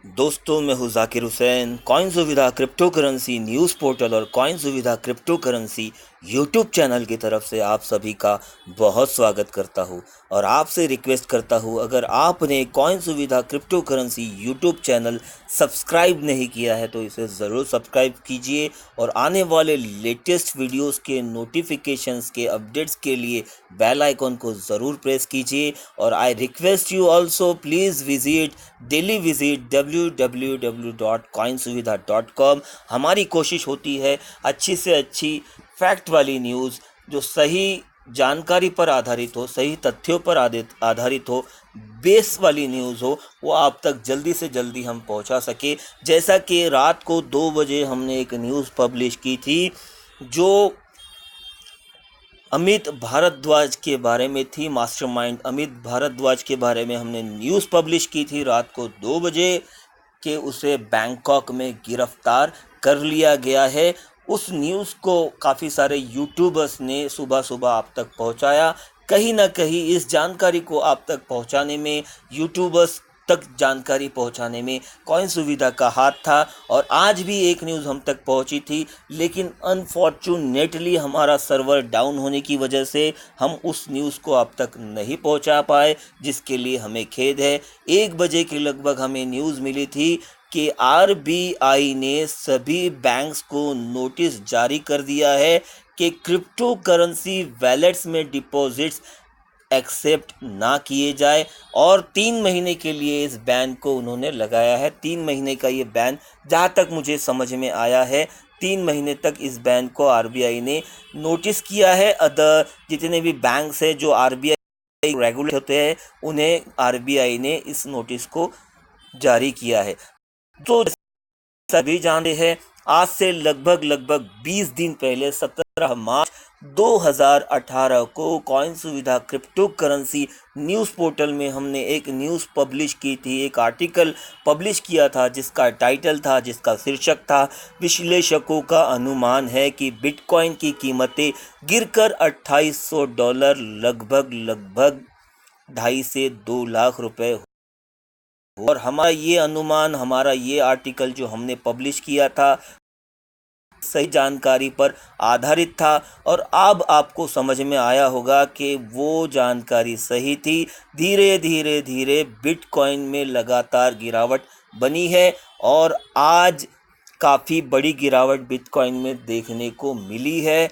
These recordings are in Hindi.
दोस्तों, मैं हूँ ज़ाकिर हुसैन। कॉइन सुविधा क्रिप्टो करेंसी न्यूज़ पोर्टल और कॉइन सुविधा क्रिप्टो करेंसी यूट्यूब चैनल की तरफ से आप सभी का बहुत स्वागत करता हूँ और आपसे रिक्वेस्ट करता हूँ, अगर आपने कॉइन सुविधा crypto currency YouTube channel subscribe नहीं किया है तो इसे ज़रूर सब्सक्राइब कीजिए और आने वाले लेटेस्ट वीडियोस के नोटिफिकेशंस के अपडेट्स के लिए बेल आइकॉन को ज़रूर प्रेस कीजिए। और I request you also, please daily visit www.coinsuvidha.com। हमारी कोशिश होती है अच्छी से अच्छी फैक्ट वाली न्यूज़ जो सही जानकारी पर आधारित हो, सही तथ्यों पर आधारित हो, बेस वाली न्यूज़ हो, वो आप तक जल्दी से जल्दी हम पहुंचा सके। जैसा कि रात को 2 बजे हमने एक न्यूज़ पब्लिश की थी जो अमित भारद्वाज के बारे में थी। मास्टरमाइंड अमित भारद्वाज के बारे में हमने न्यूज़ पब्लिश की थी रात को 2 बजे कि उसे बैंकॉक में गिरफ्तार कर लिया गया है। उस न्यूज़ को काफ़ी सारे यूट्यूबर्स ने सुबह सुबह आप तक पहुंचाया। कहीं ना कहीं इस जानकारी को आप तक पहुंचाने में, यूट्यूबर्स तक जानकारी पहुंचाने में कॉइन सुविधा का हाथ था। और आज भी एक न्यूज़ हम तक पहुंची थी, लेकिन अनफॉर्चुनेटली हमारा सर्वर डाउन होने की वजह से हम उस न्यूज़ को आप तक नहीं पहुंचा पाए, जिसके लिए हमें खेद है। 1 बजे के लगभग हमें न्यूज़ मिली थी कि आरबीआई ने सभी बैंक्स को नोटिस जारी कर दिया है कि क्रिप्टो करेंसी वैलेट्स में डिपॉजिट्स एक्सेप्ट ना किए जाए और 3 महीने के लिए इस बैन को उन्होंने लगाया है। 3 महीने का ये बैन, जहाँ तक मुझे समझ में आया है, 3 महीने तक इस बैन को आरबीआई ने नोटिस किया है। अदर जितने भी बैंक्स हैं जो आरबीआई रेगुलेट होते हैं, उन्हें आरबीआई ने इस नोटिस को जारी किया है। तो सभी जानते हैं, आज से लगभग 20 दिन पहले 17 मार्च 2018 को कॉइन सुविधा क्रिप्टो करेंसी न्यूज़ पोर्टल में हमने एक न्यूज़ पब्लिश की थी, एक आर्टिकल पब्लिश किया था जिसका टाइटल था, जिसका शीर्षक था, विश्लेषकों का अनुमान है कि बिटकॉइन की कीमतें गिरकर $2800 लगभग 2.5 से 2 लाख रुपए। और हमारा ये अनुमान, हमारा ये आर्टिकल जो हमने पब्लिश किया था, सही जानकारी पर आधारित था। और अब आपको समझ में आया होगा कि वो जानकारी सही थी। धीरे धीरे धीरे बिटकॉइन में लगातार गिरावट बनी है और आज काफ़ी बड़ी गिरावट बिटकॉइन में देखने को मिली है।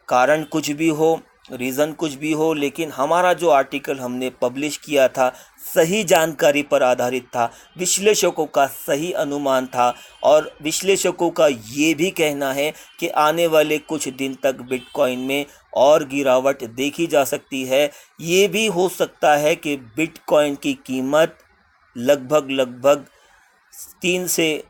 कारण कुछ भी हो, रीज़न कुछ भी हो, लेकिन हमारा जो आर्टिकल हमने पब्लिश किया था सही जानकारी पर आधारित था, विश्लेषकों का सही अनुमान था। और विश्लेषकों का ये भी कहना है कि आने वाले कुछ दिन तक बिटकॉइन में और गिरावट देखी जा सकती है। ये भी हो सकता है कि बिटकॉइन की कीमत लगभग 3 से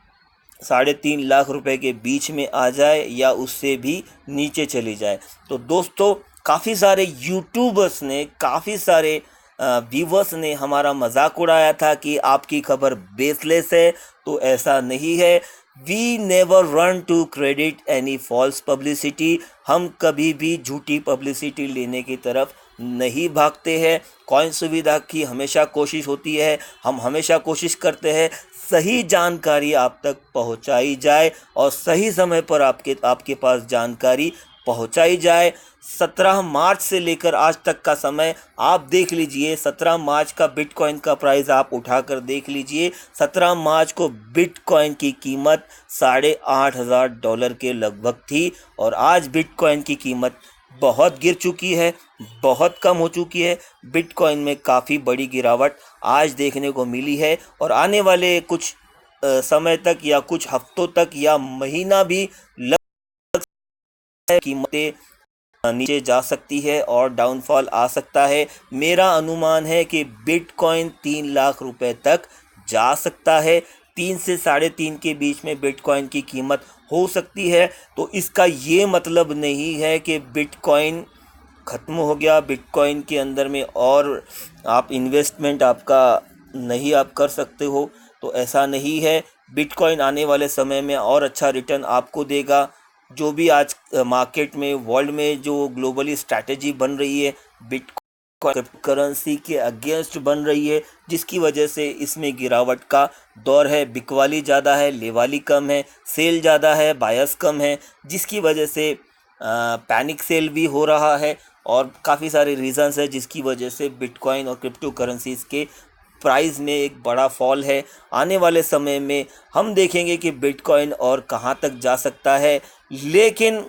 3.5 लाख रुपए के बीच में आ जाए या उससे भी नीचे चली जाए। तो दोस्तों, काफ़ी सारे यूट्यूबर्स ने, काफ़ी सारे व्यूवर्स ने हमारा मजाक उड़ाया था कि आपकी खबर बेसलेस है, तो ऐसा नहीं है। We never run to credit any false publicity. हम कभी भी झूठी पब्लिसिटी लेने की तरफ नहीं भागते हैं। कॉइन सुविधा की हमेशा कोशिश होती है, हम हमेशा कोशिश करते हैं सही जानकारी आप तक पहुंचाई जाए और सही समय पर आपके पास जानकारी पहुंचाई जाए। 17 मार्च से लेकर आज तक का समय आप देख लीजिए। 17 मार्च का बिटकॉइन का प्राइस आप उठाकर देख लीजिए। 17 मार्च को बिटकॉइन की कीमत $8,500 के लगभग थी और आज बिटकॉइन की कीमत बहुत गिर चुकी है, बहुत कम हो चुकी है। बिटकॉइन में काफ़ी बड़ी गिरावट आज देखने को मिली है और आने वाले कुछ समय तक या कुछ हफ्तों तक या महीना भी लग कीमतें नीचे जा सकती है और डाउनफॉल आ सकता है। मेरा अनुमान है कि बिटकॉइन 3 लाख रुपए तक जा सकता है। 3 से 3.5 के बीच में बिटकॉइन की कीमत हो सकती है। तो इसका ये मतलब नहीं है कि बिटकॉइन ख़त्म हो गया, बिटकॉइन के अंदर में और आप इन्वेस्टमेंट आपका नहीं आप कर सकते हो, तो ऐसा नहीं है। बिटकॉइन आने वाले समय में और अच्छा रिटर्न आपको देगा। जो भी आज मार्केट में, वर्ल्ड में जो ग्लोबली स्ट्रैटेजी बन रही है, बिटकॉइन करेंसी के अगेंस्ट बन रही है, जिसकी वजह से इसमें गिरावट का दौर है। बिकवाली ज़्यादा है, लेवाली कम है, सेल ज़्यादा है, बायस कम है, जिसकी वजह से पैनिक सेल भी हो रहा है और काफ़ी सारे रीज़न्स है जिसकी वजह से बिटकॉइन और क्रिप्टो करेंसीज़ के प्राइस में एक बड़ा फॉल है। आने वाले समय में हम देखेंगे कि बिटकॉइन और कहां तक जा सकता है, लेकिन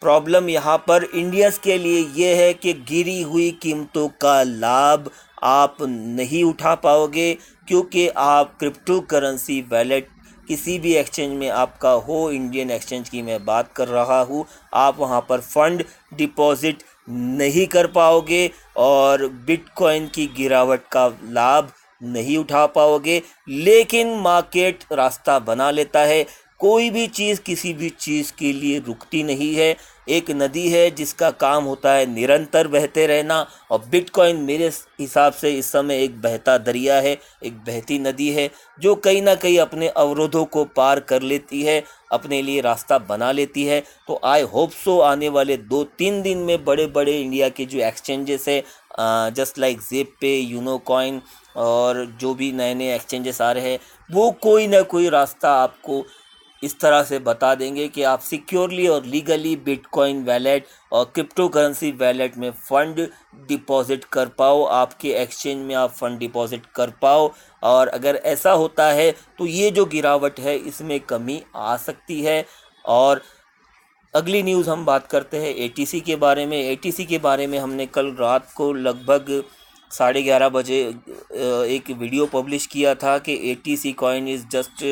प्रॉब्लम यहां पर इंडियंस के लिए ये है कि गिरी हुई कीमतों का लाभ आप नहीं उठा पाओगे, क्योंकि आप क्रिप्टो करेंसी वैलेट किसी भी एक्सचेंज में आपका हो, इंडियन एक्सचेंज की मैं बात कर रहा हूँ, आप वहाँ पर फंड डिपॉजिट नहीं कर पाओगे और बिटकॉइन की गिरावट का लाभ नहीं उठा पाओगे। लेकिन मार्केट रास्ता बना लेता है। कोई भी चीज़ किसी भी चीज़ के लिए रुकती नहीं है। एक नदी है जिसका काम होता है निरंतर बहते रहना, और बिटकॉइन मेरे हिसाब से इस समय एक बहता दरिया है, एक बहती नदी है जो कहीं ना कहीं अपने अवरोधों को पार कर लेती है, अपने लिए रास्ता बना लेती है। तो आई होप सो आने वाले 2-3 दिन में बड़े बड़े इंडिया के जो एक्सचेंजेस है, जस्ट लाइक ज़ेप-पे, यूनो कॉइन और जो भी नए नए एक्सचेंजेस आ रहे हैं, वो कोई ना कोई रास्ता आपको इस तरह से बता देंगे कि आप सिक्योरली और लीगली बिटकॉइन वैलेट और क्रिप्टो करेंसी वैलेट में फ़ंड डिपॉजिट कर पाओ, आपके एक्सचेंज में आप फ़ंड डिपॉजिट कर पाओ। और अगर ऐसा होता है तो ये जो गिरावट है इसमें कमी आ सकती है। और अगली न्यूज़ हम बात करते हैं एटीसी के बारे में। एटीसी के बारे में हमने कल रात को लगभग 11:30 बजे एक वीडियो पब्लिश किया था कि ATC coin is just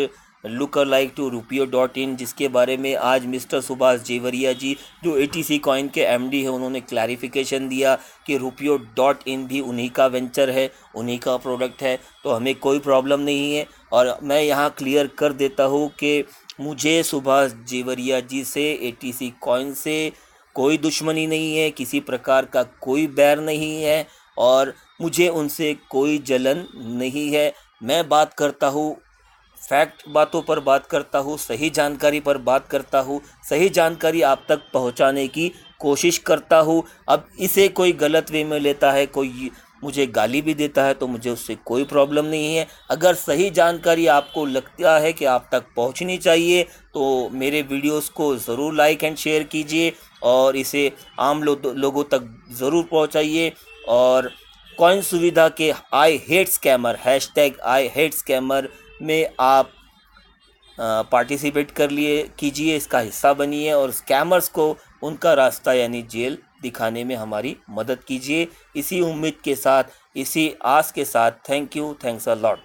look like to Rupio.in, जिसके बारे में आज मिस्टर सुभाष जेवरिया जी जो एटीसी कॉइन के एमडी है उन्होंने क्लैरिफिकेशन दिया कि Rupio.in भी उन्हीं का वेंचर है, उन्हीं का प्रोडक्ट है, तो हमें कोई प्रॉब्लम नहीं है। और मैं यहाँ क्लियर कर देता हूँ कि मुझे सुभाष जेवरिया जी से एटीसी कॉइन से कोई दुश्मनी नहीं है, किसी प्रकार का कोई बैर नहीं है और मुझे उनसे कोई जलन नहीं है। मैं बात करता हूँ फैक्ट, बातों पर बात करता हूँ, सही जानकारी पर बात करता हूँ, सही जानकारी आप तक पहुँचाने की कोशिश करता हूँ। अब इसे कोई गलत वे में लेता है, कोई मुझे गाली भी देता है, तो मुझे उससे कोई प्रॉब्लम नहीं है। अगर सही जानकारी आपको लगता है कि आप तक पहुंचनी चाहिए तो मेरे वीडियोस को ज़रूर लाइक एंड शेयर कीजिए और इसे आम लोगों तक ज़रूर पहुंचाइए। और कॉइन सुविधा के आई हेट स्कैमर #IHateScammer में आप पार्टिसिपेट कीजिए, इसका हिस्सा बनिए और स्कैमर्स को उनका रास्ता यानी जेल दिखाने में हमारी मदद कीजिए। इसी उम्मीद के साथ, इसी आस के साथ, thank you, thanks a lot.